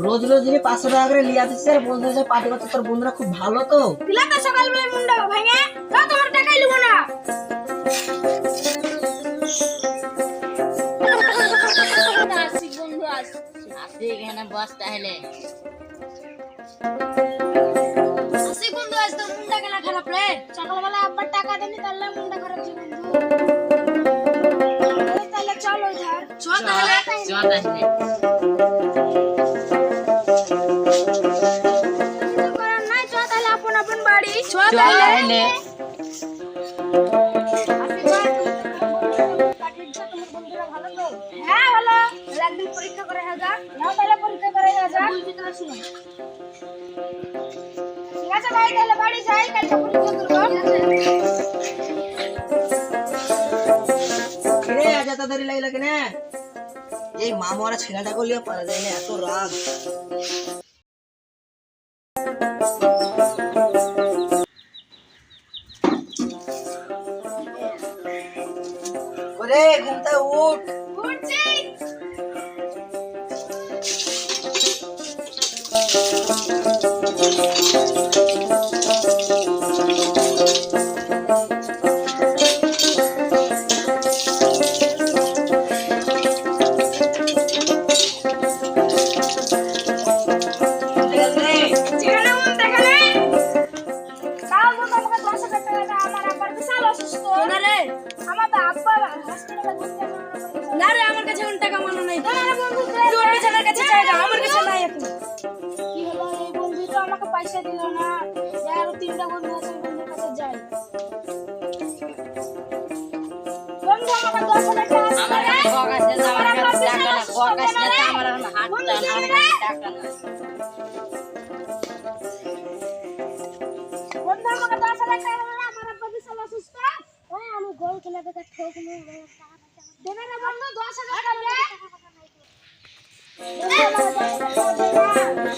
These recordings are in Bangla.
রোজ রোজ যদি 500 টাকা করে লিয়ে আসিস আর বন্ধুদের সাথে পার্টি করতে, তোর বন্ধুরা খুব ভালো তো। পিলাটা সকালবেলা মুন্ডা ভাঙে দাও, তোমার টাকাই লিবো না। আসি বন্ধু আসি এখানে বস তাহলে। আসি বন্ধু, আজ তো মুন্ডা কেনা খারাপ রে। সকালবেলা আব্বার টাকা দেনি, তাহলে মুন্ডা খারাপ জি বন্ধু। তাহলে চলো ধার চল তাহলে। চল তাহলে নাই চল তাহলে আপন আপন বাড়ি চল চল তাহলে। হ্যাঁ ভালো, একদিন পরীক্ষা করে হাজার নাও, তাহলে পরীক্ষা করে হাজার বুঝবি তো শুনো। ঠিক আছে ভাই, তাহলে বাড়ি যাই, কালকে পরীক্ষা করবো। কিরে আজ এত দেরি লাগলো কেন? এই মামুয়ারা ছেলেটাকে লিয়ে পারা যায় না, এত রাগ। ওরে ঘুমটা উঠ। উঠছি। যেখানে মন দেখালে তাও তো তোমাকে 10,000 টাকা দাও। আমার আব্বার বিশাল অসুস্থ। রে আমার তো আব্বা হসপিটালে ভর্তি আছে। না রে, আমার কাছে কোন টাকা মানো নাই। তোমার বন্ধু তোর বিছানার কাছে চাইগা, আমার কাছে নাই এখন। কি হলো, এই বন্ধু তো আমাকে পয়সা দিল না। যার 3টা বন্ধু আছে, ওই বন্ধুর কাছে যাই। বন্ধু আমাকে 10,000 টাকা আমার দে। কাছে আমার আমার আব্বার কাছে বিশাল টাকা না, অসুস্থ। কাছে না আমার এখন হাত বন্ধু টান, আমার দিবি কাছে রে? টাকা না। বন্ধু আমাকে 10,000 টাকা দে, আমার আব্বা বিশাল অসুস্থ। ওই আমি গোল খেলে দেখে ঠোক নি দেবে রে বন্ধু 10,000 টাকা দে।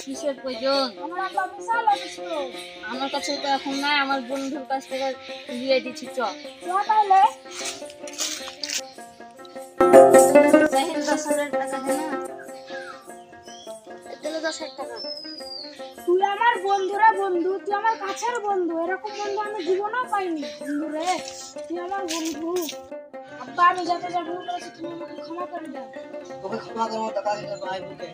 কিসের প্রয়োজন? আমার আব্বা বিশাল অসুস্থ। আমার কাছে তো এখন নাই, আমার বন্ধুর কাছ থেকে দিয়ে দিচ্ছি। চ তাহলে সাহিল 10,000 টাকা দে না। দিলে 10,000 টাকা। তুই আমার বন্ধুরা বন্ধু, তুই আমার কাছের বন্ধু। এরকম বন্ধু আমি জীবনেও পাইনি। বন্ধু রে, তুই আমার বন্ধু। আব্বা আমি যত যা ভুল করেছি তুমি আমাকে ক্ষমা করে দাও। ওকে ক্ষমা করবো, টাকা দিতে ভাই বুকে।